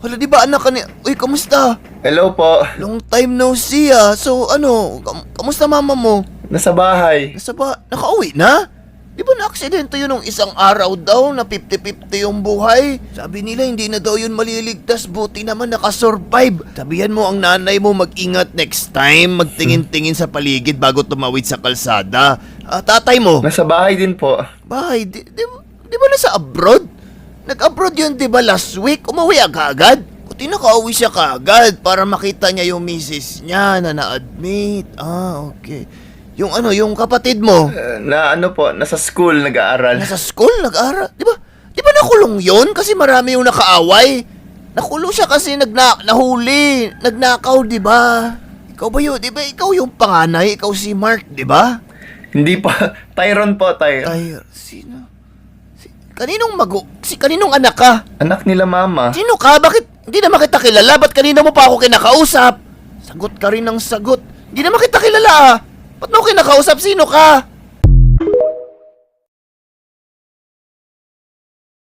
Hala, di ba anak ka ni... Uy, kamusta? Hello po. Long time no see ah. So, ano, kamusta mama mo? Nasa bahay. Nasa ba? Nakauwi na? Di ba na-aksidente yun nung isang araw daw na 50-50 yung buhay? Sabi nila hindi na daw yun maliligtas, buti naman nakasurvive. Sabihan mo ang nanay mo mag-ingat next time, magtingin-tingin sa paligid bago tumawid sa kalsada. Tatay mo? Nasa bahay din po. Bahay, di ba nasa abroad? Nag-abroad yun di ba last week? Umuwi agad? Buti nakauwi siya kaagad para makita niya yung misis niya na na-admit. Okay. Yung yung kapatid mo, Nasa school nag-aaral. nasa school, nag-aaral. Di ba nakulong yun? Kasi marami yung nakaaway. Nakulong siya kasi nahuli, nagnakaw, di ba? Ikaw ba yun? Di ba ikaw yung panganay? Ikaw si Mark, di ba? Hindi po. Tyron po, Tyron. Ay, sino? Kaninong anak ka? Anak nila mama. Sino ka? Bakit hindi naman kita kilala? Ba't kanina mo pa ako kinakausap? Sagot ka rin ng sagot. Hindi naman kita kilala ah. Ba't mo kinakausap? Sino ka?